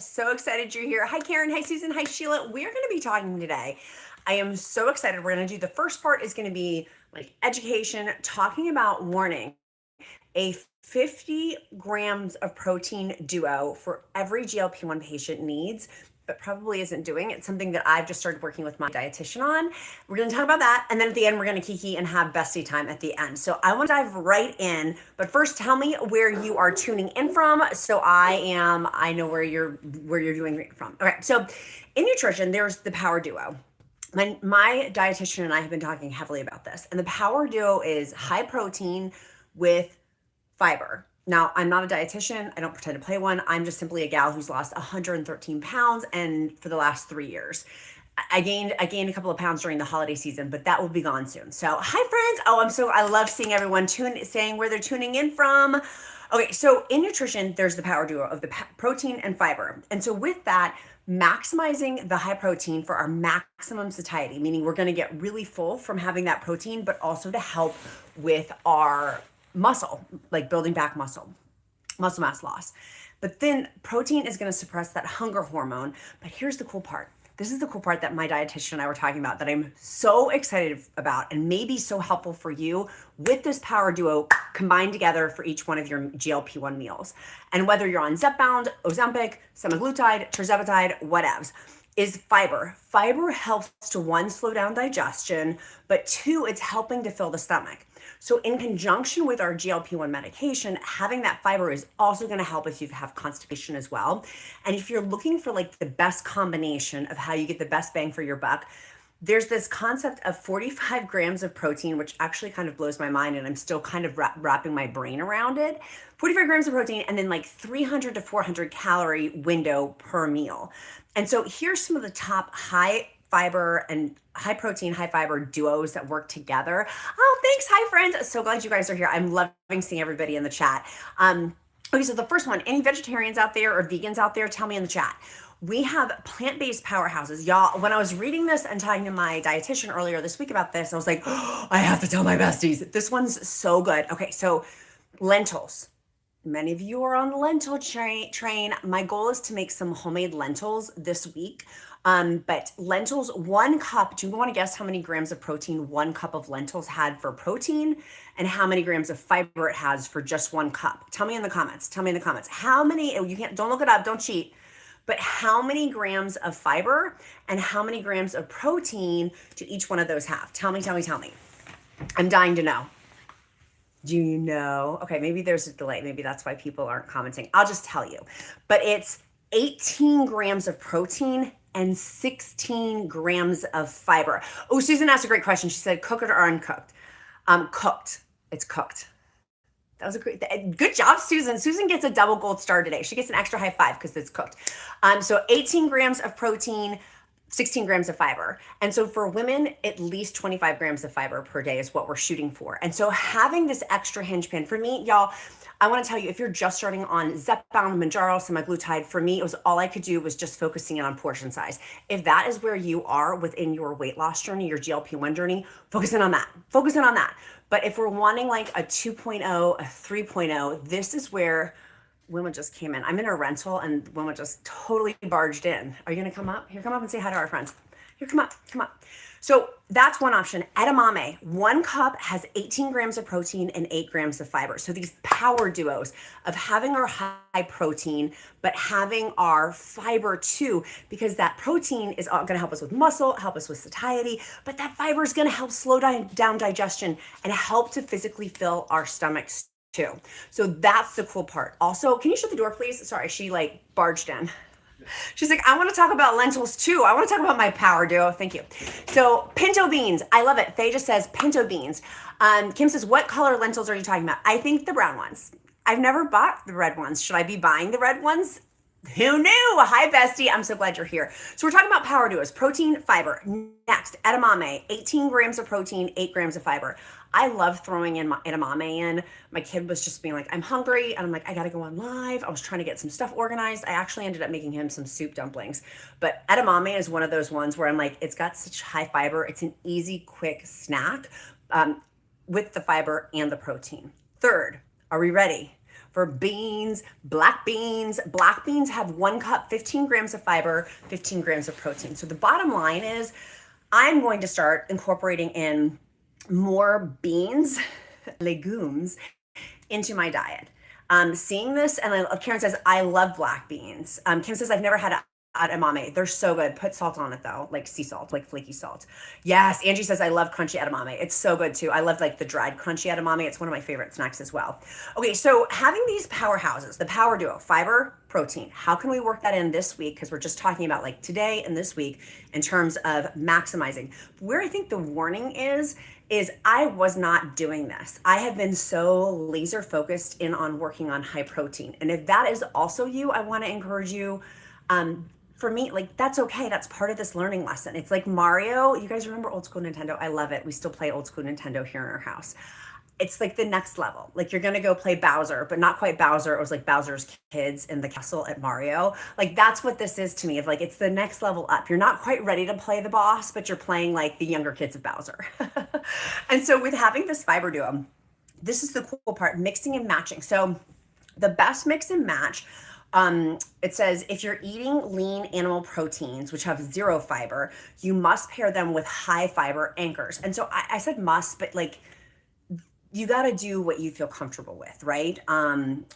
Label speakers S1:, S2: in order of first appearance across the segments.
S1: So excited you're here. Hi, Karen. Hi, Susan. Hi, Sheila. We're going to be talking today. I am so excited. We're going to do the first part is going to be like education, talking about warning a 50 grams of protein duo for every GLP-1 patient needs, but probably isn't doing. It's something that I've just started working with my dietitian on. We're going to talk about that. And then at the end, we're going to kiki and have bestie time at the end. So I want to dive right in, but first tell me where you are tuning in from. So I know where you're doing it from. Okay. So in nutrition, there's the power duo. My dietitian and I have been talking heavily about this. And the power duo is high protein with fiber. Now, I'm not a dietitian. I don't pretend to play one. I'm just simply a gal who's lost 113 pounds and for the last 3 years. I gained a couple of pounds during the holiday season, but that will be gone soon. So, hi friends. I love seeing everyone saying where they're tuning in from. Okay, so in nutrition, there's the power duo of the protein and fiber. And so with that, maximizing the high protein for our maximum satiety, meaning we're going to get really full from having that protein, but also to help with our muscle, like building back muscle mass loss. But then protein is going to suppress that hunger hormone. But here's the cool part. This is the cool part that my dietitian and I were talking about that I'm so excited about and may be so helpful for you with this power duo combined together for each one of your GLP-1 meals. And whether you're on Zepbound, Ozempic, semaglutide, Tirzepatide, whatevs, is fiber. Fiber helps to one, slow down digestion, but two, it's helping to fill the stomach. So in conjunction with our GLP-1 medication, having that fiber is also going to help if you have constipation as well. And if you're looking for like the best combination of how you get the best bang for your buck, there's this concept of 45 grams of protein, which actually kind of blows my mind, and I'm still kind of wrapping my brain around it. 45 grams of protein, and then like 300 to 400 calorie window per meal. And so here's some of the top high fiber and high protein, high fiber duos that work together. Oh, thanks. Hi, friends. So glad you guys are here. I'm loving seeing everybody in the chat. Okay, so the first one, any vegetarians out there or vegans out there, tell me in the chat. We have plant-based powerhouses. Y'all, when I was reading this and talking to my dietitian earlier this week about this, I was like, oh, I have to tell my besties. This one's so good. Okay, so lentils. Many of you are on the lentil train. My goal is to make some homemade lentils this week. But lentils, 1 cup, do you want to guess how many grams of protein 1 cup of lentils had for protein and how many grams of fiber it has for just 1 cup? Tell me in the comments. How many, don't look it up, don't cheat, but how many grams of fiber and how many grams of protein do each one of those have? Tell me. I'm dying to know. Do you know? Okay, maybe there's a delay. Maybe that's why people aren't commenting. I'll just tell you. But it's 18 grams of protein and 16 grams of fiber. Oh, Susan asked a great question. She said, cooked or uncooked? Cooked. It's cooked. That was a good job, Susan. Susan gets a double gold star today. She gets an extra high five because it's cooked. So 18 grams of protein, 16 grams of fiber. And so for women, at least 25 grams of fiber per day is what we're shooting for. And so having this extra hinge pin for me, y'all, I want to tell you, if you're just starting on Zepbound, Manjaro, semaglutide, for me, it was all I could do was just focusing in on portion size. If that is where you are within your weight loss journey, your GLP-1 journey, focus in on that. But if we're wanting like a 2.0, a 3.0, this is where Wilma just came in. I'm in a rental and Wilma just totally barged in. Are you going to come up? Here, come up and say hi to our friends. Here, come up. So that's one option. Edamame, 1 cup has 18 grams of protein and 8 grams of fiber. So these power duos of having our high protein, but having our fiber too, because that protein is going to help us with muscle, help us with satiety, but that fiber is going to help slow down digestion and help to physically fill our stomachs too. So that's the cool part. Also, can you shut the door, please? Sorry, she like barged in. She's like, I want to talk about lentils too. I want to talk about my power duo. Thank you. So pinto beans. I love it. Faye just says pinto beans. Kim says, what color lentils are you talking about? I think the brown ones. I've never bought the red ones. Should I be buying the red ones? Who knew? Hi, bestie. I'm so glad you're here. So we're talking about power duos, protein, fiber. Next, edamame, 18 grams of protein, 8 grams of fiber. I love throwing in my edamame in. My kid was just being like, I'm hungry. And I'm like, I got to go on live. I was trying to get some stuff organized. I actually ended up making him some soup dumplings. But edamame is one of those ones where I'm like, it's got such high fiber. It's an easy, quick snack with the fiber and the protein. Third, are we ready? for beans, black beans. Black beans have 1 cup, 15 grams of fiber, 15 grams of protein. So the bottom line is I'm going to start incorporating in more beans, legumes into my diet. Seeing this, and Karen says, I love black beans. Kim says, I've never had edamame. They're so good. Put salt on it though, like sea salt, like flaky salt. Yes, Angie says, I love crunchy edamame. It's so good too. I love like the dried crunchy edamame. It's one of my favorite snacks as well. Okay, so having these powerhouses, the power duo, fiber, protein, how can we work that in this week? Because we're just talking about like today and this week in terms of maximizing. Where I think the warning is I was not doing this. I have been so laser focused in on working on high protein. And if that is also you, I want to encourage you, for me, like that's okay. That's part of this learning lesson. It's like Mario. You guys remember old school Nintendo? I love it. We still play old school Nintendo here in our house. It's like the next level. Like you're gonna go play Bowser, but not quite Bowser. It was like Bowser's kids in the castle at Mario. Like that's what this is to me. Of like it's the next level up. You're not quite ready to play the boss, but you're playing like the younger kids of Bowser. And so with having this fiber duo, this is the cool part: mixing and matching. So the best mix and match. It says if you're eating lean animal proteins, which have 0 fiber, you must pair them with high fiber anchors. And so I said must, but like you got to do what you feel comfortable with, right?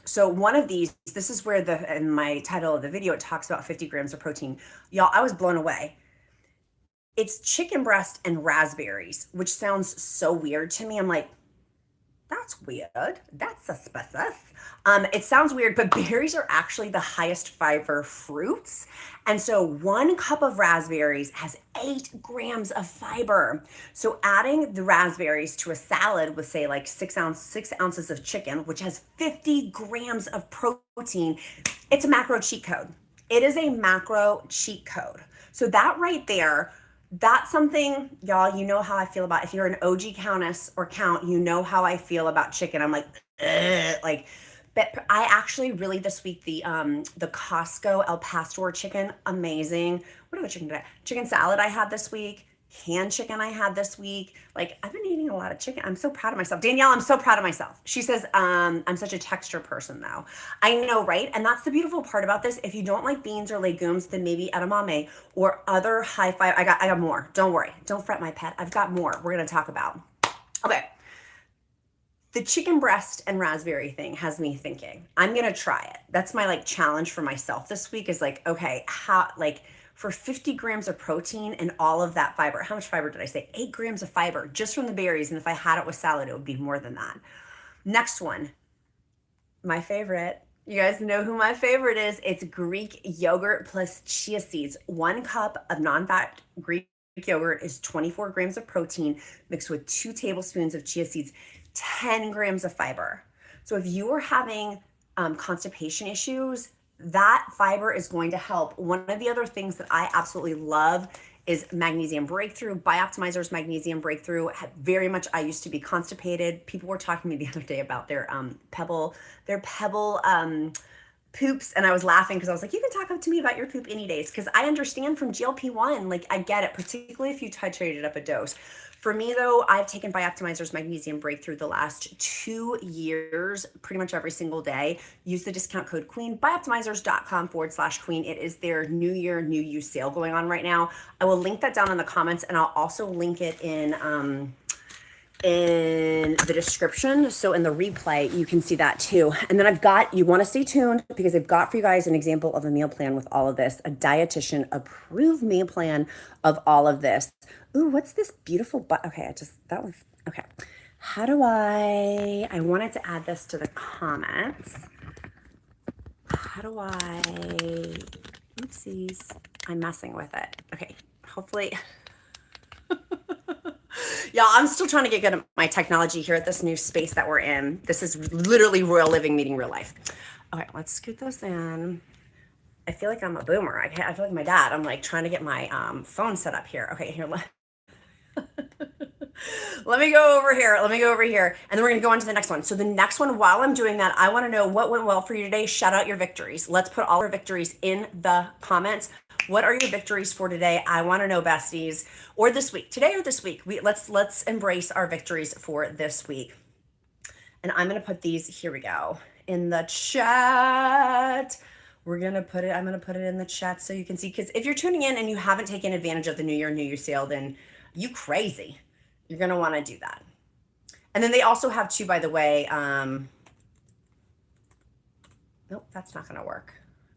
S1: So one of these, this is where in my title of the video, it talks about 50 grams of protein. Y'all, I was blown away. It's chicken breast and raspberries, which sounds so weird to me. I'm like, that's weird. That's suspicious. It sounds weird, but berries are actually the highest fiber fruits. And so 1 cup of raspberries has 8 grams of fiber. So adding the raspberries to a salad with say like 6 ounces of chicken, which has 50 grams of protein, it's a macro cheat code. It is a macro cheat code. So that right there, that's something, y'all, you know how I feel about, if you're an OG countess or count, you know how I feel about chicken. I'm like, but I actually really this week, the Costco El Pastor chicken, amazing. What other chicken did chicken salad I had this week, canned chicken I had this week. Like I've been eating a lot of chicken. I'm so proud of myself. Danielle, I'm so proud of myself. She says, I'm such a texture person though. I know, right? And that's the beautiful part about this. If you don't like beans or legumes, then maybe edamame or other high fiber. I got more. Don't worry. Don't fret, my pet. I've got more we're going to talk about. Okay. The chicken breast and raspberry thing has me thinking, I'm going to try it. That's my like challenge for myself this week is like, okay, how, like, for 50 grams of protein and all of that fiber. How much fiber did I say? 8 grams of fiber just from the berries. And if I had it with salad, it would be more than that. Next one, my favorite. You guys know who my favorite is. It's Greek yogurt plus chia seeds. 1 cup of non-fat Greek yogurt is 24 grams of protein mixed with 2 tablespoons of chia seeds, 10 grams of fiber. So if you are having constipation issues, that fiber is going to help. One of the other things that I absolutely love is magnesium breakthrough. BIOptimizers magnesium breakthrough. Very much, I used to be constipated. People were talking to me the other day about their pebble poops, and I was laughing because I was like, you can talk to me about your poop any days, because I understand from GLP-1, like I get it, particularly if you titrated up a dose. For me though, I've taken BIOptimizers magnesium breakthrough the last 2 years, pretty much every single day. Use the discount code QUEEN, bioptimizers.com/queen. It is their New Year, New You sale going on right now. I will link that down in the comments, and I'll also link it in the description. So in the replay, you can see that too. And then you want to stay tuned because I've got for you guys an example of a meal plan with all of this, a dietitian approved meal plan of all of this. Ooh, what's this beautiful, okay, okay. How do I wanted to add this to the comments. How do oopsies, I'm messing with it. Okay, hopefully. Yeah, I'm still trying to get good at my technology here at this new space that we're in. This is literally royal living meeting real life. Okay, let's scoot this in. I feel like I'm a boomer. I feel like my dad. I'm like trying to get my phone set up here. Okay, here. Let me go over here. And then we're going to go on to the next one. So the next one, while I'm doing that, I want to know what went well for you today. Shout out your victories. Let's put all our victories in the comments. What are your victories for today? I want to know, besties, or this week, today or this week. Let's embrace our victories for this week. And I'm going to put these, here we go, in the chat. I'm going to put it in the chat so you can see, because if you're tuning in and you haven't taken advantage of the New Year, New You sale, then you crazy. You're going to want to do that. And then they also have two, by the way. Nope, that's not going to work.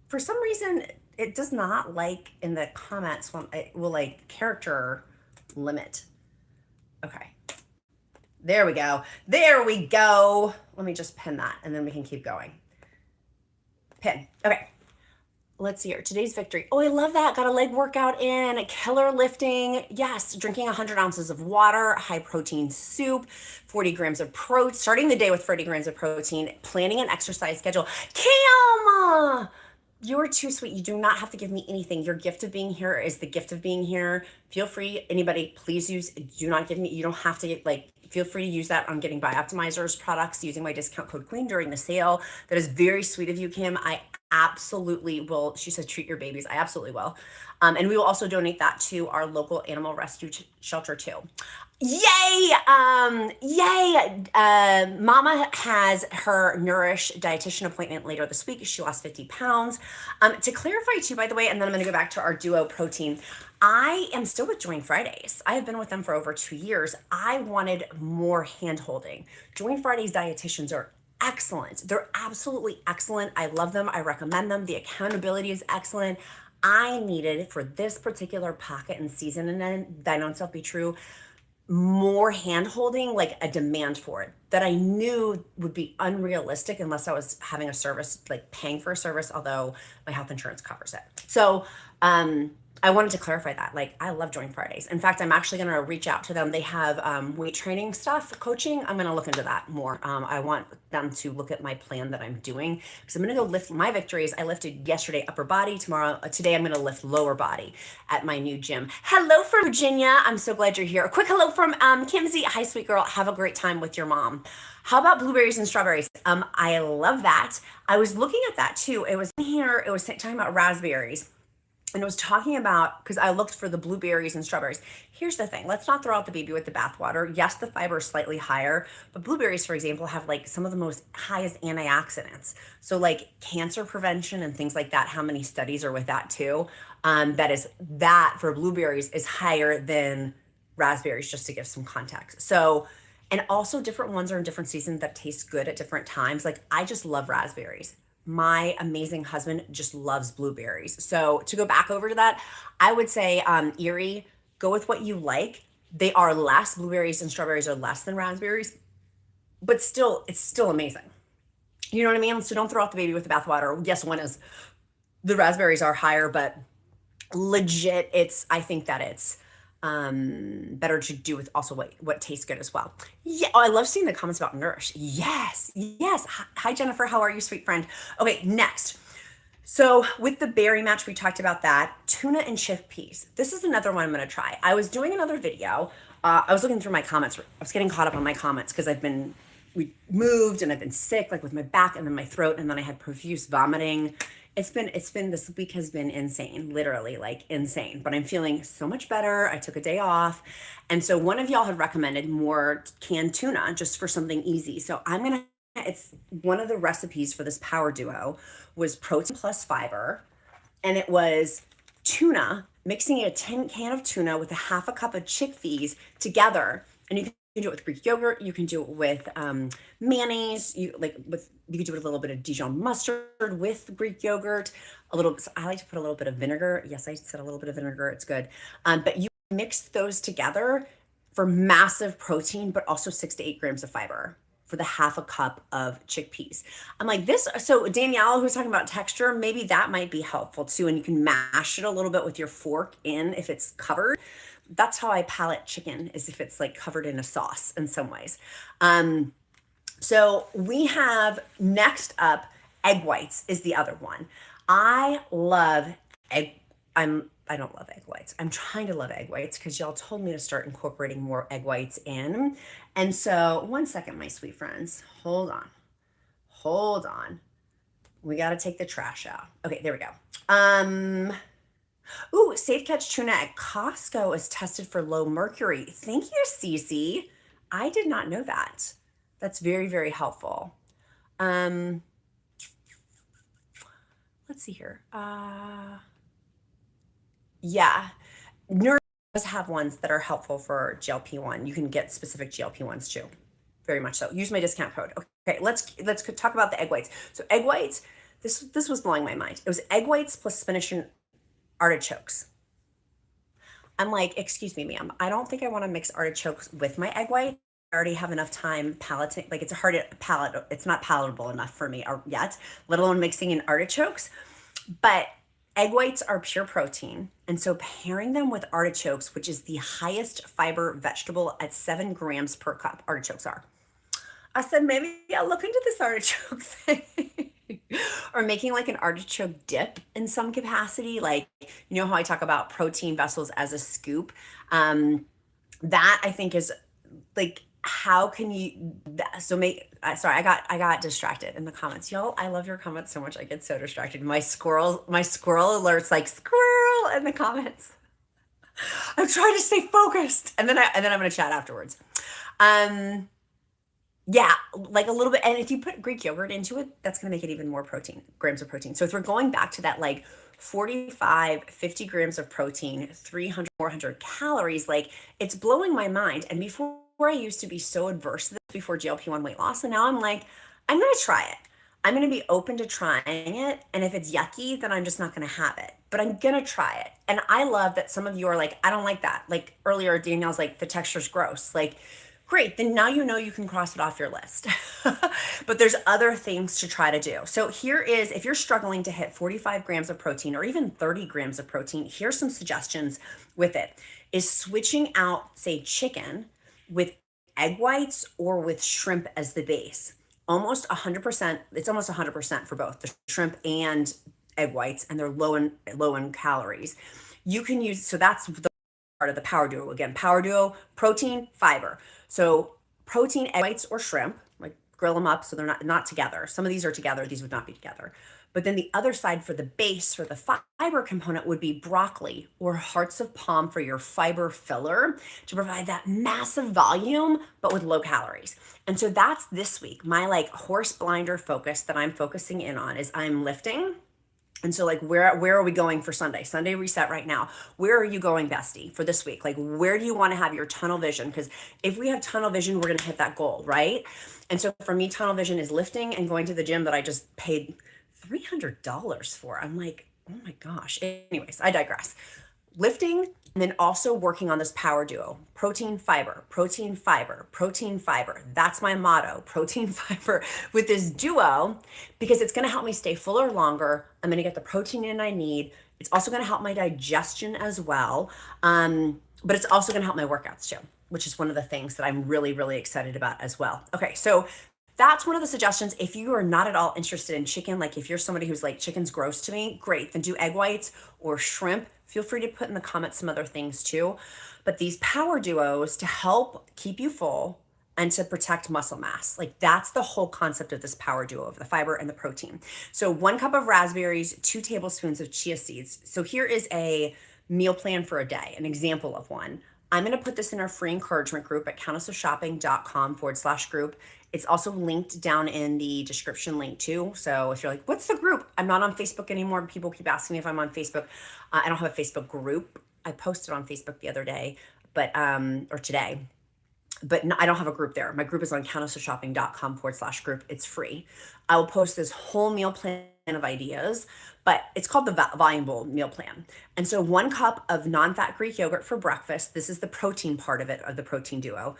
S1: For some reason, it does not like in the comments when it will like character limit. Okay. There we go. There we go. Let me just pin that and then we can keep going. Pin. Okay. Let's see here. Today's victory. Oh, I love that. Got a leg workout in. Killer lifting. Yes. Drinking 100 ounces of water, high protein soup, 40 grams of protein. Starting the day with 40 grams of protein. Planning an exercise schedule. Cam! You're too sweet. You do not have to give me anything. Your gift of being here is the gift of being here. Feel free. Anybody, please use, do not give me, you don't have to feel free to use that on getting BIOptimizers products using my discount code QUEEN during the sale. That is very sweet of you, Kim. I absolutely will. She says, treat your babies. I absolutely will. And we will also donate that to our local animal rescue shelter too. Yay! Yay! Mama has her Nourish dietitian appointment later this week. She lost 50 pounds. To clarify too, by the way, and then I'm going to go back to our Duo protein. I am still with Join Fridays. I have been with them for over 2 years. I wanted more hand holding. Join Fridays dietitians are excellent. They're absolutely excellent. I love them. I recommend them. The accountability is excellent. I needed for this particular pocket and season, and then I know itself be true, more hand holding, like a demand for it that I knew would be unrealistic unless I was having a service, like paying for a service, although my health insurance covers it. So, I wanted to clarify that. Like, I love Join Fridays. In fact, I'm actually going to reach out to them. They have weight training stuff, coaching. I'm going to look into that more. I want them to look at my plan that I'm doing because I'm going to go lift my victories. I lifted yesterday upper body. Today I'm going to lift lower body at my new gym. Hello from Virginia. I'm so glad you're here. A quick hello from Kimsey. Hi, sweet girl. Have a great time with your mom. How about blueberries and strawberries? I love that. I was looking at that too. It was in here. It was talking about raspberries. And it was talking about, because I looked for the blueberries and strawberries. Here's the thing. Let's not throw out the baby with the bathwater. Yes, the fiber is slightly higher, but blueberries, for example, have like some of the most highest antioxidants. So like cancer prevention and things like that, how many studies are with that too? That for blueberries is higher than raspberries, just to give some context. So, and also different ones are in different seasons that taste good at different times. Like I just love raspberries. My amazing husband just loves blueberries. So to go back over to that, I would say, Erie, go with what you like. They are less, blueberries and strawberries are less than raspberries, but still, it's still amazing. You know what I mean? So don't throw out the baby with the bathwater. Yes, one is, the raspberries are higher, but legit, I think that it's better to do with also what tastes good as well. Yeah, I love seeing the comments about Nourish. Yes. Hi Jennifer, how are you, sweet friend? Okay, next. So with the berry match, we talked about that. Tuna and chickpeas. This is another one I'm going to try. I was doing another video. I was looking through my comments. I was getting caught up on my comments because we moved and I've been sick, like with my back and then my throat, and then I had profuse vomiting. It's been, this week has been insane, literally like insane, but I'm feeling so much better. I took a day off. And so one of y'all had recommended more canned tuna just for something easy. So it's one of the recipes for this power duo was protein plus fiber. And it was tuna, mixing a tin can of tuna with a half a cup of chickpeas together. And you can do it with Greek yogurt. You can do it with mayonnaise. You can do it with a little bit of Dijon mustard with Greek yogurt. I like to put a little bit of vinegar. Yes, I said a little bit of vinegar. It's good. But you mix those together for massive protein, but also 6 to 8 grams of fiber for the half a cup of chickpeas. I'm like this. So Danielle, who's talking about texture, maybe that might be helpful too. And you can mash it a little bit with your fork in if it's covered. That's how I palate chicken, is if it's like covered in a sauce in some ways. So we have next up, egg whites is the other one. I love egg. I don't love egg whites. I'm trying to love egg whites because y'all told me to start incorporating more egg whites in. And so 1 second, my sweet friends, hold on. We got to take the trash out. Okay, there we go. Ooh, Safe Catch tuna at Costco is tested for low mercury. Thank you, Cece. I did not know that. That's very, very helpful. let's see here. Yeah, Nurse does have ones that are helpful for GLP-1. You can get specific GLP-1s too. Very much so. Use my discount code. Okay, let's talk about the egg whites. So egg whites, this was blowing my mind. It was egg whites plus spinach and artichokes. I'm like, excuse me, ma'am. I don't think I want to mix artichokes with my egg white. I already have enough time palating. Like it's a hard palate. It's not palatable enough for me yet, let alone mixing in artichokes. But egg whites are pure protein. And so pairing them with artichokes, which is the highest fiber vegetable at 7 grams per cup, artichokes are. I said, maybe I'll look into this artichoke thing. Or making like an artichoke dip in some capacity. Like, you know how I talk about protein vessels as a scoop? That I think is like, how can you, sorry, I got distracted in the comments. Y'all, I love your comments so much. I get so distracted. My squirrel alerts like squirrel in the comments. I'm trying to stay focused. And then I'm going to chat afterwards. Yeah, like a little bit. And if you put Greek yogurt into it, that's going to make it even more protein, grams of protein. So if we're going back to that, like 45, 50 grams of protein, 300, 400 calories, like it's blowing my mind. And before I used to be so adverse to this before GLP-1 weight loss. And now I'm like, I'm going to try it. I'm going to be open to trying it. And if it's yucky, then I'm just not going to have it, but I'm going to try it. And I love that some of you are like, I don't like that. Like earlier, Danielle's like, the texture's gross. Like, great, then now you know you can cross it off your list. But there's other things to try to do. So here is, if you're struggling to hit 45 grams of protein or even 30 grams of protein, here's some suggestions with it. Is switching out, say, chicken with egg whites or with shrimp as the base. Almost 100%, it's almost 100% for both the shrimp and egg whites, and they're low in calories. You can use, so that's the part of the Power Duo. Again, Power Duo, protein, fiber. So protein, egg whites or shrimp, like grill them up so they're not together. Some of these are together, these would not be together. But then the other side for the base, for the fiber component, would be broccoli or hearts of palm for your fiber filler to provide that massive volume, but with low calories. And so that's this week. My like horse blinder focus that I'm focusing in on is I'm lifting. And so like, where are we going for Sunday? Sunday reset right now. Where are you going, bestie, for this week? Like, where do you want to have your tunnel vision? Because if we have tunnel vision, we're going to hit that goal, right? And so for me, tunnel vision is lifting and going to the gym that I just paid $300 for. I'm like, oh my gosh. Anyways, I digress. Lifting, and then also working on this Power Duo, protein, fiber, protein, fiber, protein, fiber. That's my motto, protein, fiber with this duo, because it's going to help me stay fuller longer. I'm going to get the protein in I need. It's also going to help my digestion as well. But it's also going to help my workouts too, which is one of the things that I'm really, really excited about as well. Okay. So that's one of the suggestions. If you are not at all interested in chicken, like if you're somebody who's like, chicken's gross to me, great, then do egg whites or shrimp. Feel free to put in the comments some other things too. But these Power Duos to help keep you full and to protect muscle mass. Like that's the whole concept of this Power Duo, of the fiber and the protein. So 1 cup of raspberries, 2 tablespoons of chia seeds. So here is a meal plan for a day, an example of one. I'm going to put this in our free encouragement group at countessofshopping.com/group. It's also linked down in the description link too. So if you're like, what's the group? I'm not on Facebook anymore. People keep asking me if I'm on Facebook. I don't have a Facebook group. I posted on Facebook the other day, but, or today, but no, I don't have a group there. My group is on countessofshopping.com/group. It's free. I will post this whole meal plan of ideas, but it's called the Volume Bowl meal plan. And so 1 cup of non-fat Greek yogurt for breakfast. This is the protein part of it, of the protein duo.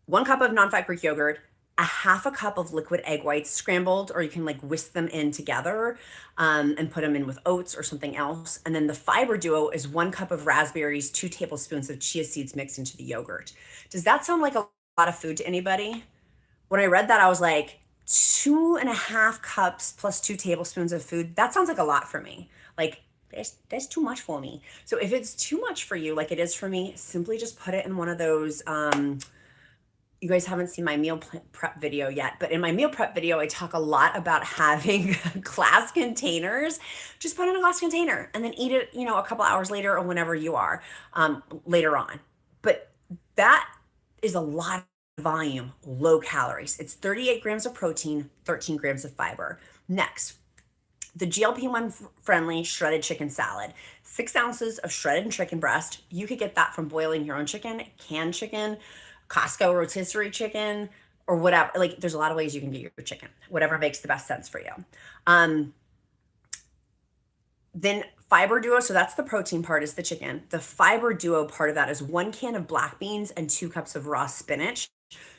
S1: 1 cup of non-fat Greek yogurt, a 1/2 cup of liquid egg whites scrambled, or you can like whisk them in together and put them in with oats or something else. And then the fiber duo is 1 cup of raspberries, 2 tablespoons of chia seeds mixed into the yogurt. Does that sound like a lot of food to anybody? When I read that, I was like, 2.5 cups plus 2 tablespoons of food. That sounds like a lot for me. Like that's too much for me. So if it's too much for you, like it is for me, simply just put it in one of those, you guys haven't seen my meal prep video yet, but in my meal prep video, I talk a lot about having glass containers. Just put in a glass container and then eat it, you know, a couple hours later or whenever you are later on. But that is a lot of volume, low calories. It's 38 grams of protein, 13 grams of fiber. Next, The GLP-1 friendly shredded chicken salad, 6 ounces of shredded chicken breast. You could get that from boiling your own chicken, canned chicken, Costco rotisserie chicken, or whatever. Like, there's a lot of ways you can get your chicken, whatever makes the best sense for you. Then fiber duo, so that's the protein part, is the chicken. The fiber duo part of that is 1 can of black beans and 2 cups of raw spinach.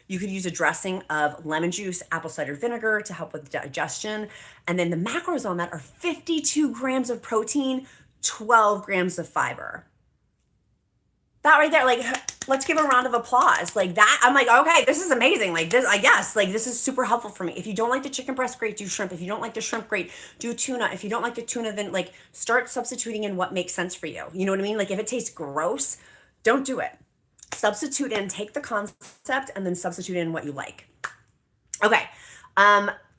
S1: You could use a dressing of lemon juice, apple cider vinegar to help with digestion. And then the macros on that are 52 grams of protein, 12 grams of fiber. That right there, like, let's give a round of applause. Like that, I'm like, okay, this is amazing. Like this, I guess, like this is super helpful for me. If you don't like the chicken breast, great, do shrimp. If you don't like the shrimp, great, do tuna. If you don't like the tuna, then like start substituting in what makes sense for you. You know what I mean? Like if it tastes gross, don't do it. Substitute in, take the concept and then substitute in what you like. Okay.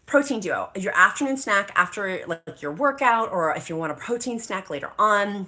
S1: Protein duo, your afternoon snack after like your workout, or if you want a protein snack later on.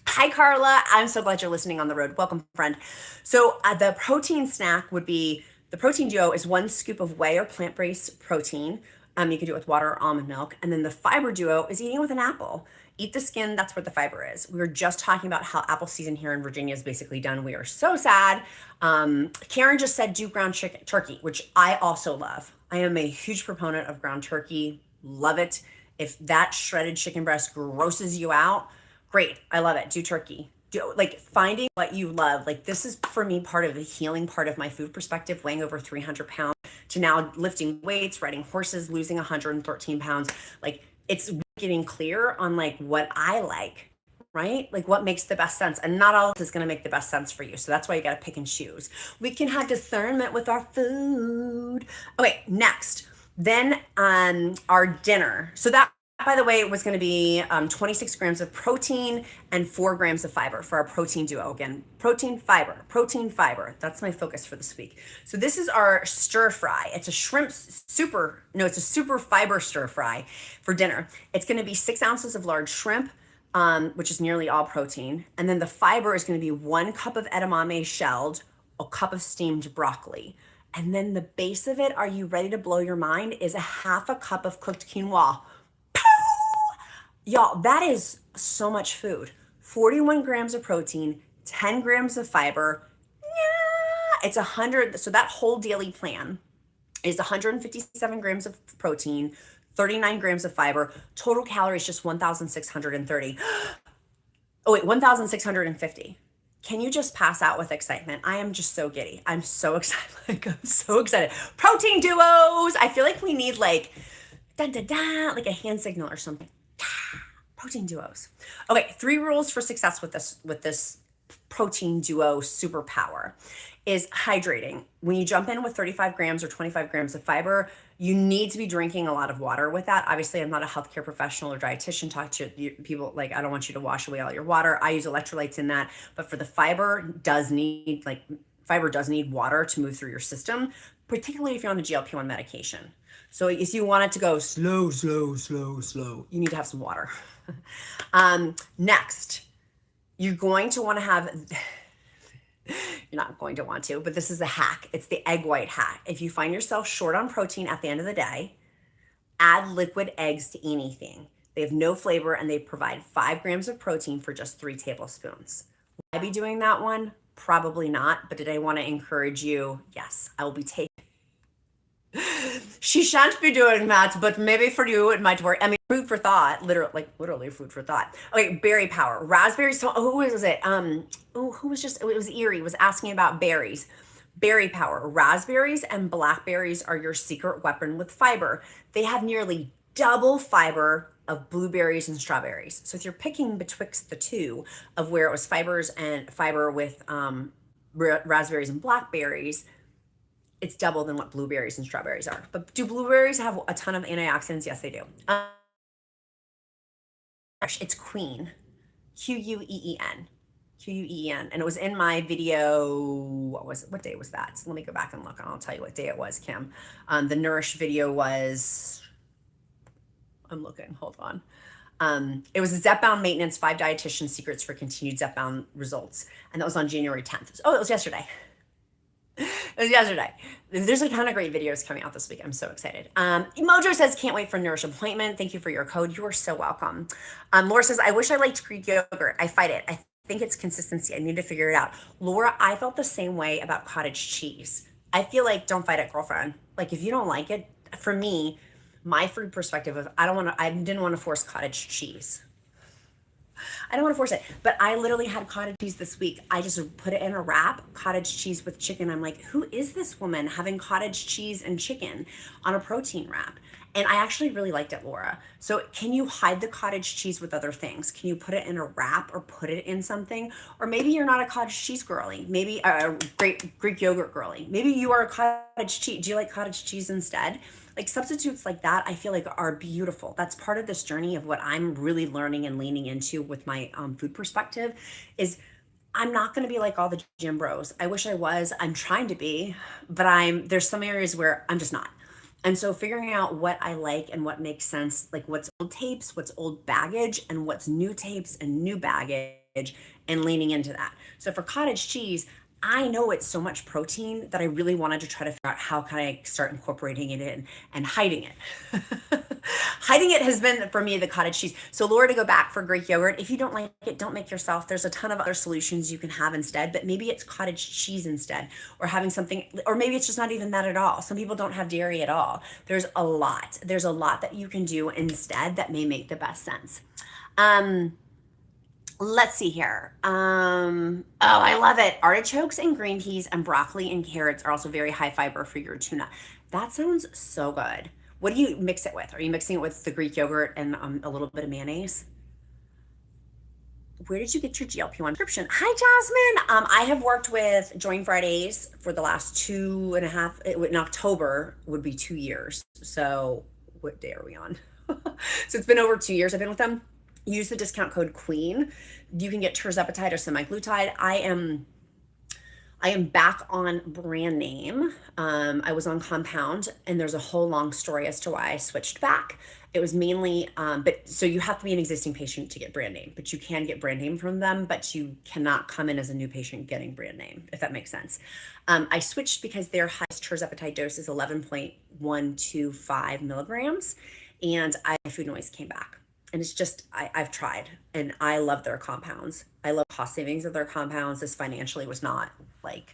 S1: Hi, Carla. I'm so glad you're listening on the road. Welcome, friend. So the protein snack would be, the protein duo is 1 scoop of whey or plant-based protein. You can do it with water or almond milk. And then the fiber duo is eating it with an apple. Eat the skin, that's where the fiber is. We were just talking about how apple season here in Virginia is basically done. We are so sad. Karen just said do ground turkey, which I also love. I am a huge proponent of ground turkey. Love it. If that shredded chicken breast grosses you out, great. I love it. Do turkey. Like finding what you love. Like this is for me part of the healing part of my food perspective, weighing over 300 pounds to now lifting weights, riding horses, losing 113 pounds. Like it's getting clear on like what I like, right? Like what makes the best sense, and not all of this is going to make the best sense for you. So that's why you got to pick and choose. We can have discernment with our food. Okay. Next, then our dinner. So that, by the way, it was going to be 26 grams of protein and 4 grams of fiber for our protein duo. Again, protein, fiber, protein, fiber. That's my focus for this week. So this is our stir fry. It's a it's a super fiber stir fry for dinner. It's going to be 6 ounces of large shrimp, which is nearly all protein. And then the fiber is going to be 1 cup of edamame shelled, a cup of steamed broccoli. And then the base of it, are you ready to blow your mind, is a 1/2 cup of cooked quinoa. Y'all, that is so much food. 41 grams of protein, 10 grams of fiber. Yeah, it's 100. So that whole daily plan is 157 grams of protein, 39 grams of fiber. Total calories just 1,630. Oh wait, 1,650. Can you just pass out with excitement? I am just so giddy. I'm so excited. Like, I'm so excited. Protein duos. I feel like we need like, dun, dun, dun, like a hand signal or something. Protein duos. Okay, 3 rules for success with this protein duo superpower is hydrating. When you jump in with 35 grams or 25 grams of fiber, you need to be drinking a lot of water with that. Obviously, I'm not a healthcare professional or dietitian. Talk to people, like, I don't want you to wash away all your water. I use electrolytes in that, but for the fiber does need water to move through your system, particularly if you're on the GLP-1 medication. So if you want it to go slow, you need to have some water. Next, you're going to want to have, you're not going to want to, but this is a hack. It's the egg white hack. If you find yourself short on protein at the end of the day, add liquid eggs to anything. They have no flavor and they provide 5 grams of protein for just 3 tablespoons. Will I be doing that one? Probably not, but did I want to encourage you? Yes, I will be taking. She shan't be doing that, but maybe for you it might work. I mean, food for thought, literally food for thought. Okay, berry power, raspberries. So who was it? It was Erie was asking about berries. Berry power, raspberries and blackberries are your secret weapon with fiber. They have nearly double fiber of blueberries and strawberries. So if you're picking betwixt the two of where it was fiber with raspberries and blackberries, it's double than what blueberries and strawberries are. But do blueberries have a ton of antioxidants? Yes, they do. It's Queen, Queen. Queen. And it was in my video, what day was that? So let me go back and look and I'll tell you what day it was, Kim. The Nourish video was, I'm looking, hold on. It was a Zepbound maintenance, 5 dietitian secrets for continued Zepbound results. And that was on January 10th. Oh, it was yesterday. It was yesterday. There's a ton of great videos coming out this week. I'm so excited. Mojo says, can't wait for Nourish Appointment. Thank you for your code. You are so welcome. Laura says, I wish I liked Greek yogurt. I fight it. I think it's consistency. I need to figure it out. Laura, I felt the same way about cottage cheese. I feel like, don't fight it, girlfriend. Like, if you don't like it, for me, my food perspective of I didn't want to force cottage cheese. I don't want to force it, but I literally had cottage cheese this week. I just put it in a wrap, cottage cheese with chicken. I'm like, who is this woman having cottage cheese and chicken on a protein wrap? And I actually really liked it, Laura. So can you hide the cottage cheese with other things? Can you put it in a wrap or put it in something? Or maybe you're not a cottage cheese girly. Maybe a Greek yogurt girly. Maybe you are a cottage cheese. Do you like cottage cheese instead? Like substitutes like that, I feel like are beautiful. That's part of this journey of what I'm really learning and leaning into with my food perspective is I'm not going to be like all the gym bros. I wish I was. I'm trying to be, but there's some areas where I'm just not. And so figuring out what I like and what makes sense, like what's old tapes, what's old baggage, and what's new tapes and new baggage, and leaning into that. So for cottage cheese, I know it's so much protein that I really wanted to try to figure out how can I start incorporating it in and hiding it. Hiding it has been for me the cottage cheese. So Laura, to go back for Greek yogurt, if you don't like it, don't make yourself. There's a ton of other solutions you can have instead, but maybe it's cottage cheese instead, or having something, or maybe it's just not even that at all. Some people don't have dairy at all. There's a lot that you can do instead that may make the best sense. Let's see here. Oh, I love it. Artichokes and green peas and broccoli and carrots are also very high fiber for your tuna. That sounds so good. What do you mix it with? Are you mixing it with the Greek yogurt and a little bit of mayonnaise? Where did you get your GLP-1 prescription? Hi, Jasmine. I have worked with Join Fridays for the last 2.5, in October would be 2 years. So what day are we on? So it's been over 2 years I've been with them. Use the discount code QUEEN. You can get Tirzepatide or semaglutide. I am back on brand name. I was on compound, and there's a whole long story as to why I switched back. It was mainly, so you have to be an existing patient to get brand name, but you can get brand name from them, but you cannot come in as a new patient getting brand name, if that makes sense. I switched because their highest Tirzepatide dose is 11.125 milligrams, and food noise came back. And it's just, I've tried, and I love their compounds. I love cost savings of their compounds. This financially was not like,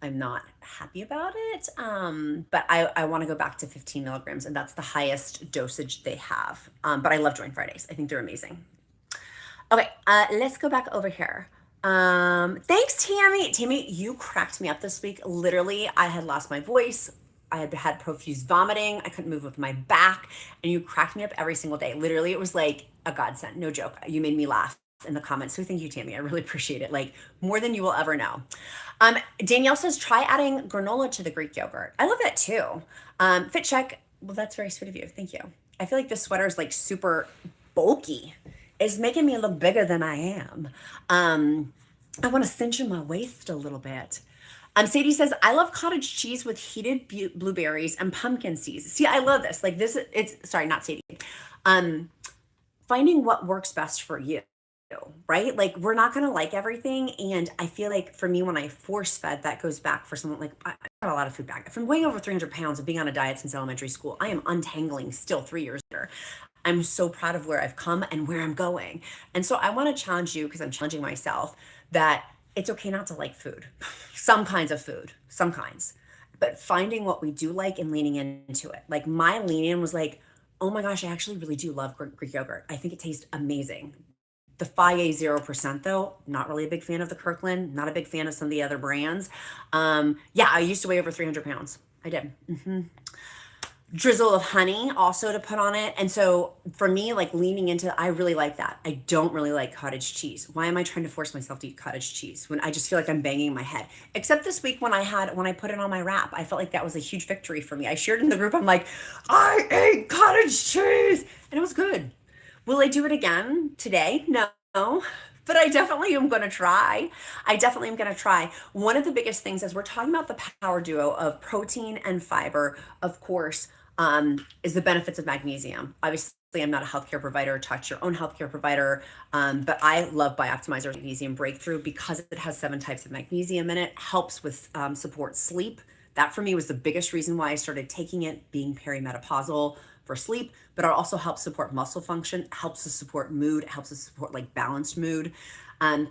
S1: I'm not happy about it. But I want to go back to 15 milligrams, and that's the highest dosage they have. But I love Join Fridays. I think they're amazing. Okay, let's go back over here. Thanks, Tammy. Tammy, you cracked me up this week. Literally, I had lost my voice. I had profuse vomiting. I couldn't move with my back, and you cracked me up every single day. Literally, it was like a godsend. No joke. You made me laugh in the comments. So thank you, Tammy. I really appreciate it. Like more than you will ever know. Danielle says, try adding granola to the Greek yogurt. I love that too. Fit check. Well, that's very sweet of you. Thank you. I feel like this sweater is like super bulky. It's making me look bigger than I am. I want to cinch in my waist a little bit. Sadie says, I love cottage cheese with heated blueberries and pumpkin seeds. See, I love this. Like this, sorry, not Sadie. Finding what works best for you, right? Like we're not going to like everything. And I feel like for me, when I force fed, that goes back for someone like, I got a lot of food back. From weighing over 300 pounds and being on a diet since elementary school, I am untangling still 3 years later. I'm so proud of where I've come and where I'm going. And so I want to challenge you, because I'm challenging myself, that it's okay not to like food, some kinds of food, some kinds, but finding what we do like and leaning into it. Like my lean in was like, oh my gosh, I actually really do love Greek yogurt. I think it tastes amazing. The Faye 0% though, not really a big fan of the Kirkland, not a big fan of some of the other brands. Yeah, I used to weigh over 300 pounds. I did. Drizzle of honey also to put on it. And so for me, like leaning into, I really like that. I don't really like cottage cheese. Why am I trying to force myself to eat cottage cheese when I just feel like I'm banging my head? Except this week when I put it on my wrap, I felt like that was a huge victory for me. I shared in the group, I'm like, I ate cottage cheese and it was good. Will I do it again today? No, but I definitely am going to try. One of the biggest things as we're talking about the power duo of protein and fiber, of course, is the benefits of magnesium. Obviously, I'm not a healthcare provider. Talk to your own healthcare provider. But I love BIOptimizers Magnesium Breakthrough because it has 7 types of magnesium in it. Helps with support sleep. That for me was the biggest reason why I started taking it, being perimenopausal for sleep. But it also helps support muscle function, helps to support mood, helps to support like balanced mood.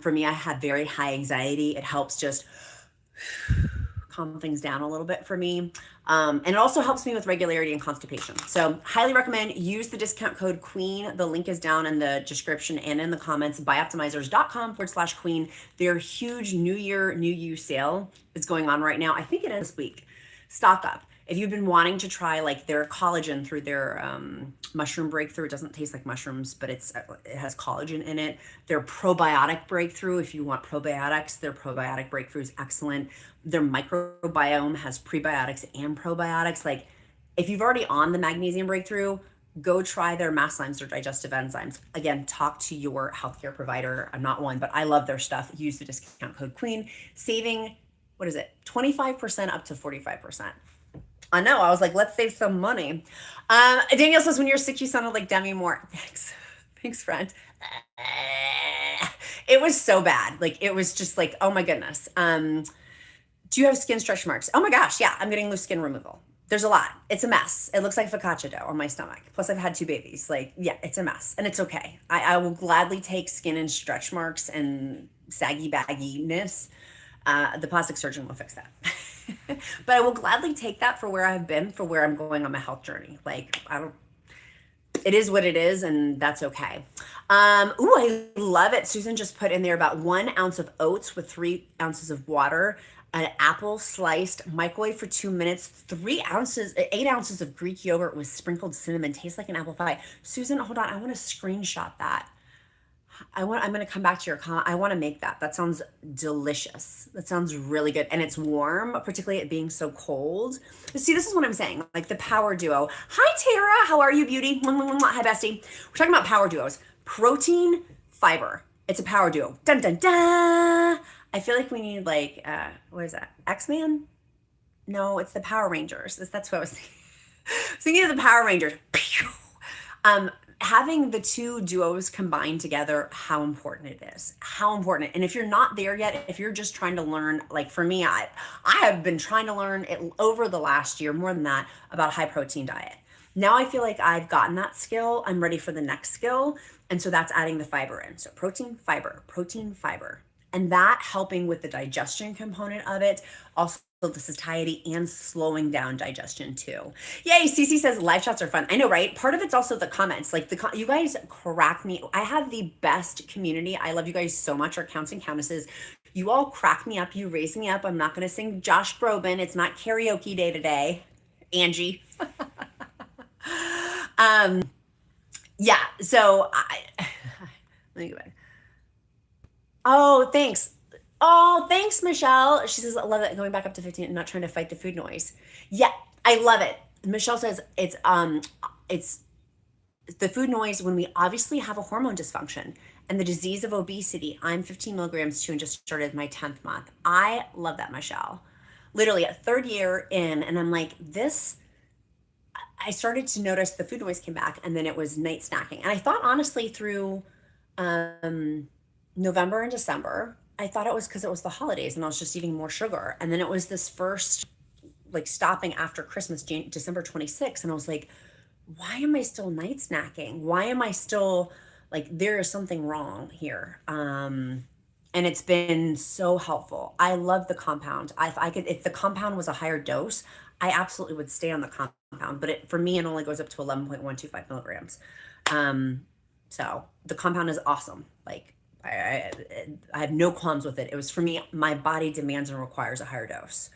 S1: For me, I had very high anxiety. It helps just calm things down a little bit for me. And it also helps me with regularity and constipation. So highly recommend, use the discount code QUEEN. The link is down in the description and in the comments, bioptimizers.com/queen. Their huge New Year, New You sale is going on right now. I think it ends this week. Stock up. If you've been wanting to try like their collagen through their mushroom breakthrough, it doesn't taste like mushrooms, but it has collagen in it. Their probiotic breakthrough, if you want probiotics, their probiotic breakthrough is excellent. Their microbiome has prebiotics and probiotics. Like if you've already on the magnesium breakthrough, go try their mast enzymes or digestive enzymes. Again, talk to your healthcare provider. I'm not one, but I love their stuff. Use the discount code QUEEN, saving, what is it? 25% up to 45%. I know. I was like, let's save some money. Danielle says, when you're sick, you sounded like Demi Moore. Thanks. Thanks, friend. It was so bad. Like, it was just like, oh my goodness. Do you have skin stretch marks? Oh my gosh. Yeah. I'm getting loose skin removal. There's a lot. It's a mess. It looks like focaccia dough on my stomach. Plus I've had 2 babies. Like, yeah, it's a mess and it's okay. I will gladly take skin and stretch marks and saggy bagginess. The plastic surgeon will fix that. But I will gladly take that for where I've been, for where I'm going on my health journey. Like, it is what it is, and that's okay. Ooh, I love it. Susan just put in there about 1 ounce of oats with 3 ounces of water, an apple sliced, microwave for 2 minutes, 8 ounces of Greek yogurt with sprinkled cinnamon. Tastes like an apple pie. Susan, hold on. I want to screenshot that. I'm going to come back to your comment. I want to make that. That sounds delicious. That sounds really good. And it's warm, particularly it being so cold. See, this is what I'm saying. Like the power duo. Hi, Tara. How are you, beauty? Hi, bestie. We're talking about power duos. Protein, fiber. It's a power duo. Dun, dun, dun. I feel like we need like, what is that? X-Man? No, it's the Power Rangers. That's what I was thinking. I was thinking of the Power Rangers. Having the 2 duos combined together, how important it is. How important. And if you're not there yet, if you're just trying to learn, like for me, I have been trying to learn it over the last year, more than that, about a high protein diet. Now I feel like I've gotten that skill. I'm ready for the next skill. And so that's adding the fiber in. So protein, fiber. And that helping with the digestion component of it. Also the satiety and slowing down digestion too. Yay, Cece says live chats are fun. I know, right? Part of it's also the comments. Like you guys crack me. I have the best community. I love you guys so much, our counts and countesses. You all crack me up. You raise me up. I'm not going to sing Josh Groban. It's not karaoke day today. Angie. Yeah, so let me go back. Oh, thanks. Oh, thanks, Michelle. She says, I love it. Going back up to 15 and not trying to fight the food noise. Yeah, I love it. Michelle says it's the food noise when we obviously have a hormone dysfunction and the disease of obesity. I'm 15 milligrams too and just started my 10th month. I love that, Michelle. Literally at 3rd year in, and I'm like, I started to notice the food noise came back, and then it was night snacking. And I thought honestly through November and December, I thought it was because it was the holidays and I was just eating more sugar. And then it was this first like stopping after Christmas, December 26th. And I was like, why am I still night snacking? Why am I still like, there is something wrong here. And it's been so helpful. I love the compound. If the compound was a higher dose, I absolutely would stay on the compound, but for me, it only goes up to 11.125 milligrams. So the compound is awesome. Like I have no qualms with it. It was for me, my body demands and requires a higher dose.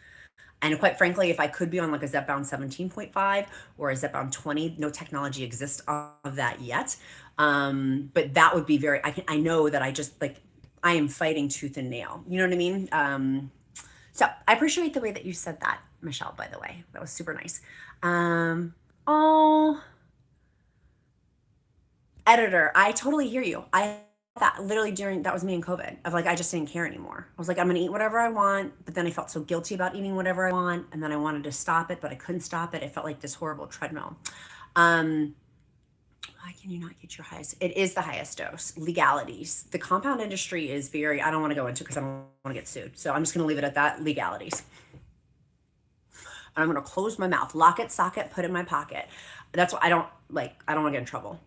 S1: And quite frankly, if I could be on like a Zepbound 17.5 or a Zepbound 20, no technology exists of that yet. But that would be I know that I am fighting tooth and nail. You know what I mean? So I appreciate the way that you said that, Michelle, by the way. That was super nice. Oh, editor, I totally hear you. I that literally that was me in COVID, of like, I just didn't care anymore. I was like, I'm gonna eat whatever I want, but then I felt so guilty about eating whatever I want, and then I wanted to stop it, but I couldn't stop it. It felt like this horrible treadmill. Why can you not get your highest? It is the highest dose. Legalities. The compound industry is very, I don't want to go into because I don't want to get sued. So I'm just going to leave it at that. Legalities. And I'm going to close my mouth, lock it, socket, put it in my pocket. That's what I don't want to get in trouble.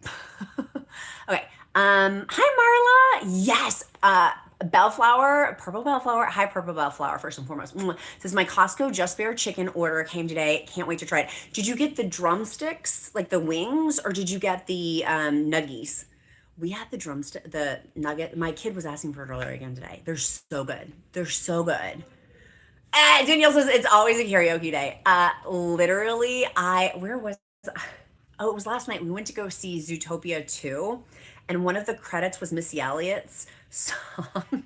S1: Okay. Hi, Marla. Yes. Bellflower, purple bellflower. Hi, purple bellflower, first and foremost. Says my Costco Just Bear chicken order came today. Can't wait to try it. Did you get the drumsticks, like the wings, or did you get the nuggies? We had the drumstick, the nugget. My kid was asking for it earlier again today. They're so good. They're so good. Danielle says it's always a karaoke day. Literally, where was I? Oh, it was last night. We went to go see Zootopia 2, and one of the credits was Missy Elliott's song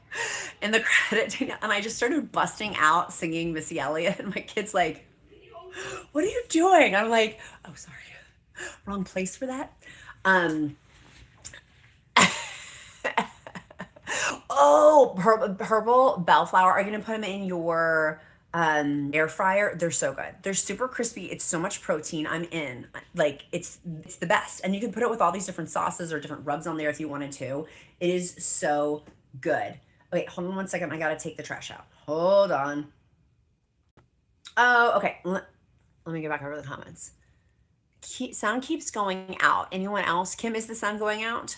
S1: in the credit, and I just started busting out singing Missy Elliott, and my kid's like, what are you doing? I'm like, oh, sorry, wrong place for that. Oh, purple bellflower. Are you gonna put them in your air fryer? They're so good. They're super crispy. It's so much protein. I'm in. Like, it's the best. And you can put it with all these different sauces or different rubs on there if you wanted to. It is so good. Wait, hold on one second. I gotta take the trash out. Hold on. Oh, okay. Let me get back over the comments. Sound keeps going out. Anyone else? Kim, is the sound going out?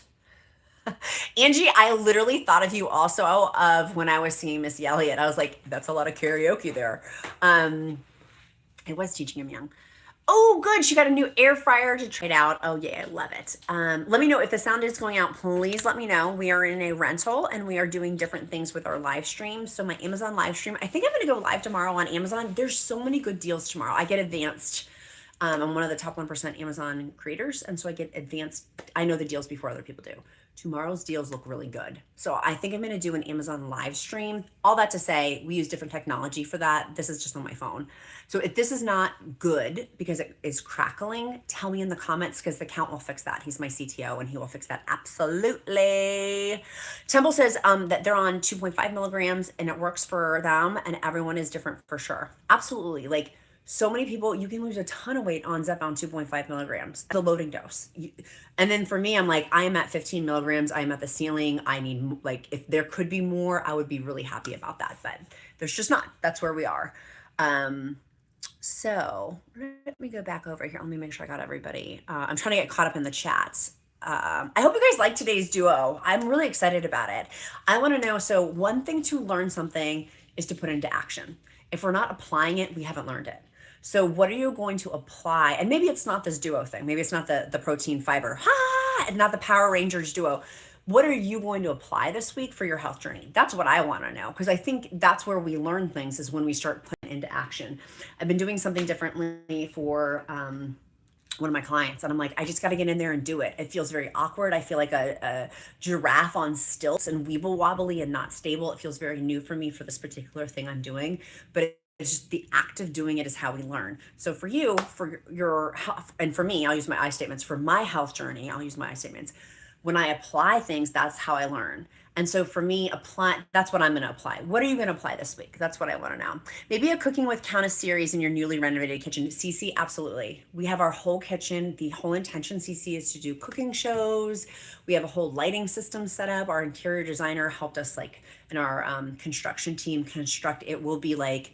S1: Angie, I literally thought of you also of when I was singing Missy Elliott. I was like, that's a lot of karaoke there. I was teaching him young. Oh, good. She got a new air fryer to try it out. Oh, yeah, I love it. Let me know if the sound is going out. Please let me know. We are in a rental and we are doing different things with our live stream. So my Amazon live stream, I think I'm going to go live tomorrow on Amazon. There's so many good deals tomorrow. I get advanced. I'm one of the top 1% Amazon creators. And so I get advanced. I know the deals before other people do. Tomorrow's deals look really good. So I think I'm going to do an Amazon live stream. All that to say, we use different technology for that. This is just on my phone. So if this is not good because it is crackling, tell me in the comments because the count will fix that. He's my CTO and he will fix that. Absolutely. Temple says that they're on 2.5 milligrams and it works for them and everyone is different for sure. Absolutely. Like, so many people, you can lose a ton of weight on Zepbound 2.5 milligrams, the loading dose. And then for me, I'm like, I am at 15 milligrams. I am at the ceiling. I need, like, if there could be more, I would be really happy about that. But there's just not. That's where we are. So let me go back over here. Let me make sure I got everybody. I'm trying to get caught up in the chats. I hope you guys like today's duo. I'm really excited about it. I want to know, so one thing to learn something is to put into action. If we're not applying it, we haven't learned it. So what are you going to apply? And maybe it's not this duo thing. Maybe it's not the protein fiber, and not the Power Rangers duo. What are you going to apply this week for your health journey? That's what I want to know, because I think that's where we learn things, is when we start putting into action. I've been doing something differently for one of my clients, and I'm like, I just got to get in there and do it. It feels very awkward. I feel like a giraffe on stilts and weeble wobbly and not stable. It feels very new for me for this particular thing I'm doing, but it's just the act of doing it is how we learn. So for you, for your health, and for me, I'll use my I statements. For my health journey, I'll use my I statements. When I apply things, that's how I learn. And so for me, that's what I'm going to apply. What are you going to apply this week? That's what I want to know. Maybe a Cooking with Countess series in your newly renovated kitchen. CC, absolutely. We have our whole kitchen. The whole intention, CC, is to do cooking shows. We have a whole lighting system set up. Our interior designer helped us, like, and our construction team construct. It will be like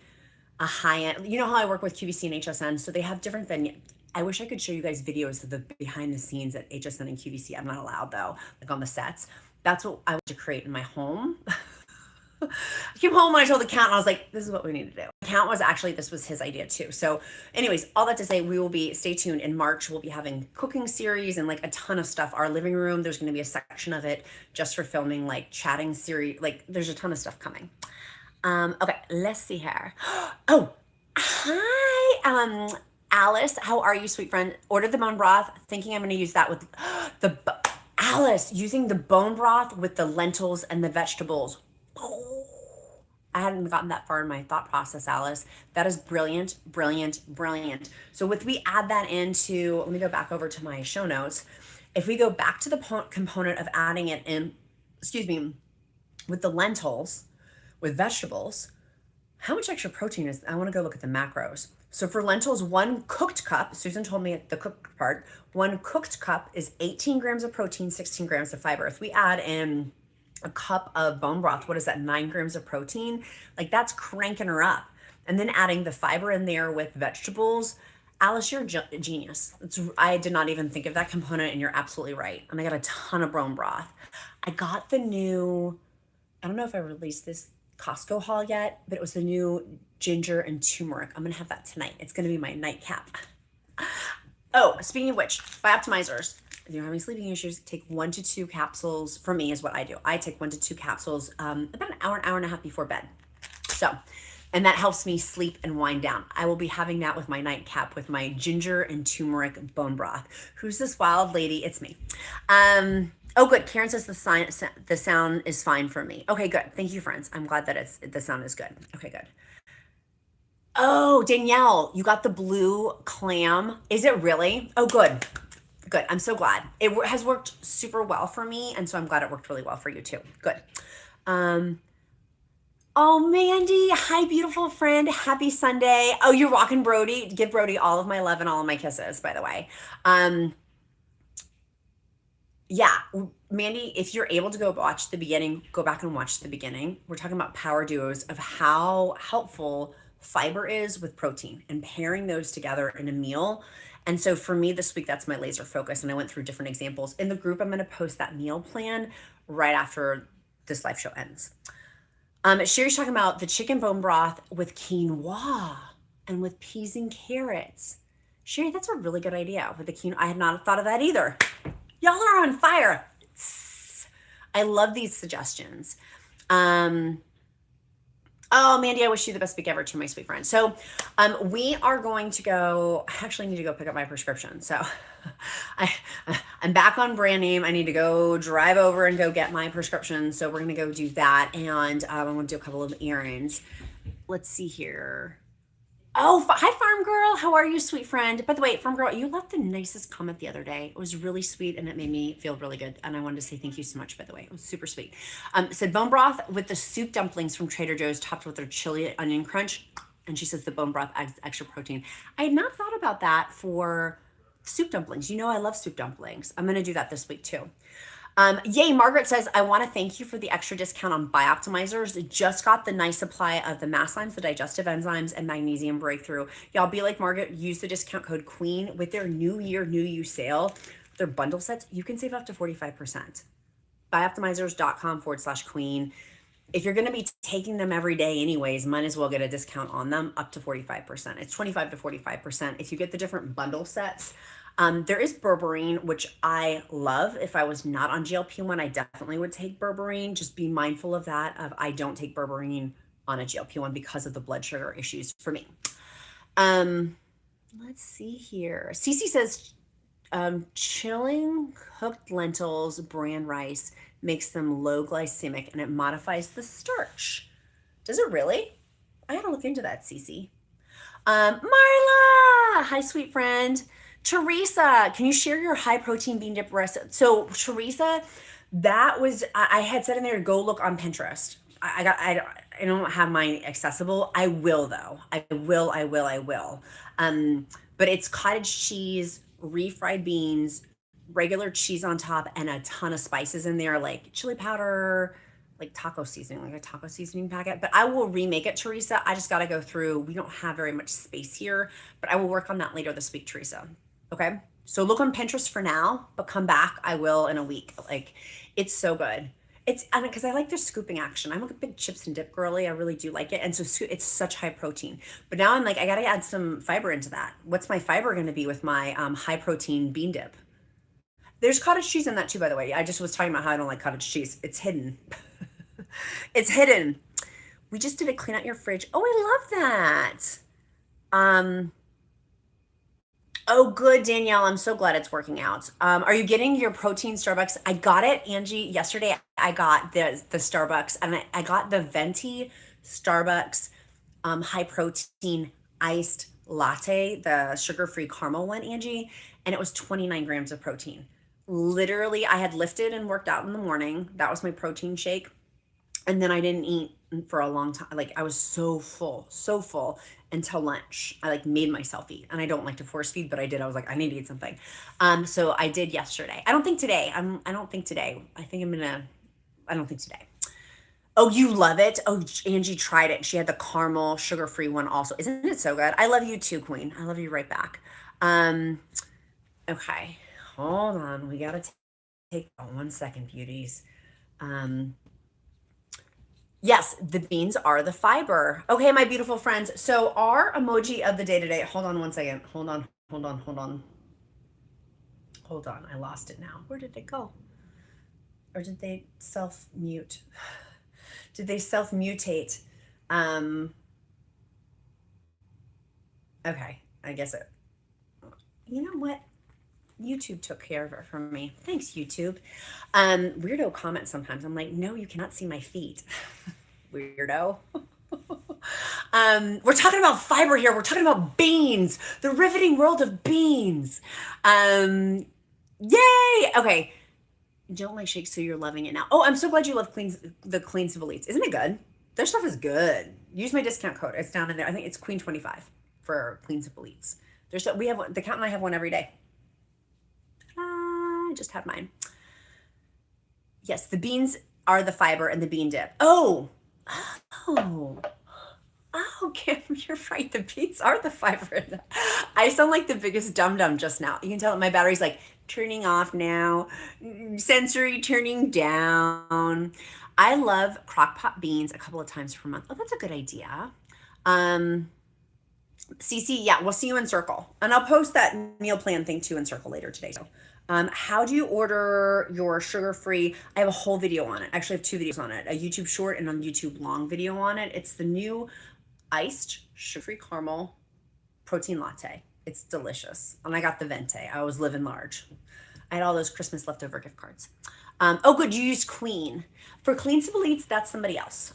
S1: a high-end, you know how I work with QVC and HSN, so they have different venues. I wish I could show you guys videos of the behind the scenes at HSN and QVC. I'm not allowed though, like on the sets. That's what I want to create in my home. I came home and I told the count and I was like, this is what we need to do. The count was actually, this was his idea too. So anyways, all that to say, we will be, stay tuned. In March, we'll be having cooking series and like a ton of stuff. Our living room, there's going to be a section of it just for filming, like chatting series. Like there's a ton of stuff coming. Okay, let's see here. Oh, hi, Alice. How are you, sweet friend? Ordered the bone broth. Thinking I'm going to use that with Alice, using the bone broth with the lentils and the vegetables. Oh, I hadn't gotten that far in my thought process, Alice. That is brilliant, brilliant, brilliant. So if we add that into, let me go back over to my show notes. If we go back to the component of adding it in, excuse me, with the lentils, with vegetables, how much extra protein is, I want to go look at the macros. So for lentils, one cooked cup, Susan told me the cooked part, one cooked cup is 18 grams of protein, 16 grams of fiber. If we add in a cup of bone broth, what is that, 9 grams of protein? Like that's cranking her up. And then adding the fiber in there with vegetables. Alice, you're a genius. I did not even think of that component, and you're absolutely right. And I got a ton of bone broth. I got the new, I don't know if I released this Costco haul yet, but it was the new ginger and turmeric. I'm gonna have that tonight. It's gonna be my nightcap. Oh, speaking of which, BIOptimizers. If you're having sleeping issues, take 1 to 2 capsules. For me, is what I do. I take 1 to 2 capsules about an hour and a half before bed. So, and that helps me sleep and wind down. I will be having that with my nightcap with my ginger and turmeric bone broth. Who's this wild lady? It's me. Oh, good. Karen says the sound is fine for me. Okay, good. Thank you, friends. I'm glad that the sound is good. Okay, good. Oh, Danielle, you got the blue clam. Is it really? Oh, good. Good. I'm so glad. It has worked super well for me, and so I'm glad it worked really well for you too. Good. Oh, Mandy. Hi, beautiful friend. Happy Sunday. Oh, you're rocking Brody. Give Brody all of my love and all of my kisses, by the way. Yeah, Mandy, if you're able to go watch the beginning, go back and watch the beginning. We're talking about power duos of how helpful fiber is with protein and pairing those together in a meal. And so for me this week, that's my laser focus. And I went through different examples. In the group, I'm going to post that meal plan right after this live show ends. Sherry's talking about the chicken bone broth with quinoa and with peas and carrots. Sherry, that's a really good idea with the quinoa. I had not thought of that either. Y'all are on fire. I love these suggestions. Oh, Mandy, I wish you the best week ever to my sweet friend. So we are going to go, I actually need to go pick up my prescription. So I'm back on brand name. I need to go drive over and go get my prescription. So we're going to go do that. And I'm going to do a couple of errands. Let's see here. Oh, hi, Farm Girl. How are you, sweet friend? By the way, Farm Girl, you left the nicest comment the other day. It was really sweet, and it made me feel really good. And I wanted to say thank you so much, by the way. It was super sweet. Said bone broth with the soup dumplings from Trader Joe's topped with their chili onion crunch. And she says the bone broth adds extra protein. I had not thought about that for soup dumplings. You know I love soup dumplings. I'm going to do that this week, too. Yay, Margaret says, I want to thank you for the extra discount on BIOptimizers. Just got the nice supply of the mast enzymes, the digestive enzymes, and magnesium breakthrough. Y'all be like Margaret, use the discount code QUEEN with their New Year, New You sale. Their bundle sets, you can save up to 45%. BIOptimizers.com/queen. If you're going to be taking them every day anyways, might as well get a discount on them up to 45%. It's 25 to 45% if you get the different bundle sets. There is berberine, which I love. If I was not on GLP-1, I definitely would take berberine. Just be mindful of that. I don't take berberine on a GLP-1 because of the blood sugar issues for me. Let's see here. Cece says, chilling cooked lentils, bran rice makes them low glycemic and it modifies the starch. Does it really? I gotta look into that, Cece. Marla, hi, sweet friend. Teresa, can you share your high protein bean dip recipe? So Teresa, that was, I had said in there to go look on Pinterest. I don't have mine accessible. I will though. I will. But it's cottage cheese, refried beans, regular cheese on top, and a ton of spices in there, like chili powder, like taco seasoning, like a taco seasoning packet. But I will remake it, Teresa. I just got to go through. We don't have very much space here, but I will work on that later this week, Teresa. Okay. So look on Pinterest for now, but come back. I will in a week. Like it's so good. It's because I like the scooping action. I'm a big chips and dip girly. I really do like it. And so it's such high protein. But now I'm like, I got to add some fiber into that. What's my fiber going to be with my high protein bean dip? There's cottage cheese in that too, by the way. I just was talking about how I don't like cottage cheese. It's hidden. It's hidden. We just did a clean out your fridge. Oh, I love that. Oh, good, Danielle. I'm so glad it's working out. Are you getting your protein Starbucks? I got it, Angie. Yesterday, I got the Starbucks, and I got the Venti Starbucks high protein iced latte, the sugar-free caramel one, Angie, and it was 29 grams of protein. literally, I had lifted and worked out in the morning. That was my protein shake. And then I didn't eat for a long time. Like I was so full until lunch. I like made myself eat, and I don't like to force feed, but I did. I was like, I need to eat something. So I did yesterday. I don't think today. I don't think today. I don't think today. Oh, you love it? Oh, Angie tried it. She had the caramel sugar-free one also. Isn't it so good? I love you too, Queen. I love you right back. Okay, hold on. We gotta take 1 second, beauties. Yes, the beans are the fiber. Okay, my beautiful friends. So our emoji of the day today, hold on 1 second. Hold on. I lost it now. Where did it go? Or did they self-mute? Did they self-mutate? Okay, I guess it. You know what? YouTube took care of it for me. Thanks, YouTube. Weirdo comments sometimes. I'm like, no, you cannot see my feet. Weirdo. We're talking about fiber here. We're talking about beans, the riveting world of beans. Yay! Okay. Don't like shakes, so you're loving it now. Oh, I'm so glad you love the Clean Simple Eats. Isn't it good? Their stuff is good. Use my discount code. It's down in there. I think it's Queen25 for Clean Simple Eats. We have the Count and I have one every day. I just had mine. Yes, the beans are the fiber and the bean dip. Oh, Kim, you're right. The beans are the fiber. I sound like the biggest dum-dum just now. You can tell my battery's like turning off now. Sensory turning down. I love crock-pot beans a couple of times per month. Oh, that's a good idea. Cece, yeah, we'll see you in Circle. And I'll post that meal plan thing too in Circle later today. So, how do you order your sugar-free? I have a whole video on it. Actually, I have 2 videos on it, a YouTube short and a YouTube long video on it. It's the new iced sugar-free caramel protein latte. It's delicious. And I got the Venti. I was living large. I had all those Christmas leftover gift cards. Oh, good. You use Queen. For Clean Simple Eats, that's somebody else.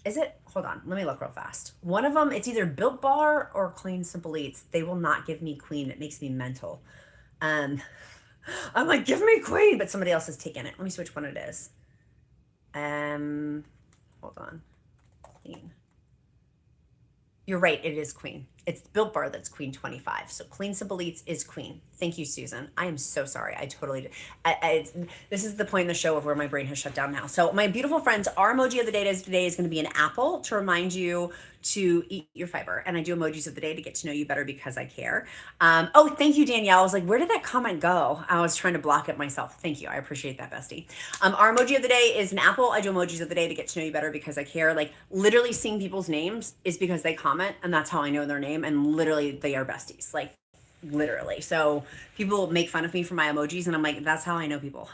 S1: Is it? Hold on. Let me look real fast. One of them, it's either Built Bar or Clean Simple Eats. They will not give me Queen. It makes me mental. I'm like, give me Queen, but somebody else has taken it. Let me see which one it is. Hold on. Queen. You're right. It is Queen. It's Built Bar that's Queen25. So Clean Simple Eats is Queen. Thank you, Susan. I am so sorry. I totally did. This is the point in the show of where my brain has shut down now. So my beautiful friends, our emoji of the day today is going to be an apple to remind you to eat your fiber. And I do emojis of the day to get to know you better because I care. Oh, thank you, Danielle. I was like, where did that comment go? I was trying to block it myself. Thank you. I appreciate that, bestie. Our emoji of the day is an apple. I do emojis of the day to get to know you better because I care. Like literally seeing people's names is because they comment, and that's how I know their name. And literally they are besties. Like literally. So people make fun of me for my emojis, and I'm like, that's how I know people.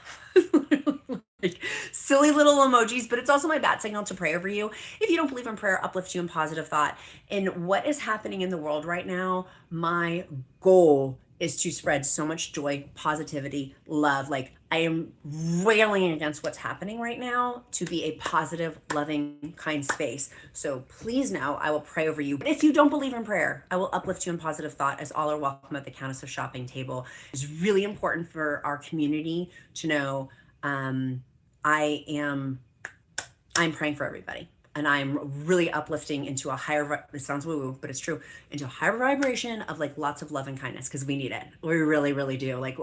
S1: Like, silly little emojis, but it's also my bat signal to pray over you. If you don't believe in prayer, uplift you in positive thought. And what is happening in the world right now, my goal is to spread so much joy, positivity, love. Like I am railing against what's happening right now to be a positive, loving, kind space. So please know I will pray over you. But if you don't believe in prayer, I will uplift you in positive thought, as all are welcome at the Countess of Shopping table. It's really important for our community to know I'm praying for everybody. And I'm really uplifting into a higher, it sounds woo-woo, but it's true, into a higher vibration of like lots of love and kindness, because we need it. We really, really do. Like,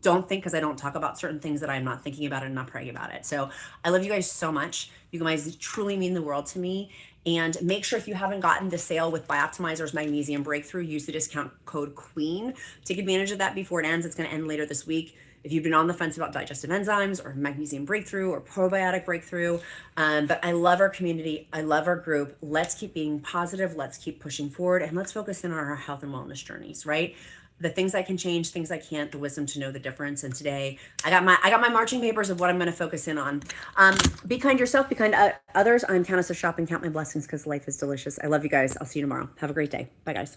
S1: don't think because I don't talk about certain things that I'm not thinking about it and not praying about it. So I love you guys so much. You guys truly mean the world to me. And make sure, if you haven't gotten the sale with BIOptimizers Magnesium Breakthrough, use the discount code QUEEN. Take advantage of that before it ends. It's going to end later this week. If you've been on the fence about digestive enzymes or magnesium breakthrough or probiotic breakthrough, but I love our community. I love our group. Let's keep being positive. Let's keep pushing forward, and let's focus in on our health and wellness journeys, right? The things I can change, things I can't, the wisdom to know the difference. And today I got my marching papers of what I'm going to focus in on. Be kind to yourself, be kind to others. I'm Countess of Shopping. Count my blessings because life is delicious. I love you guys. I'll see you tomorrow. Have a great day. Bye, guys.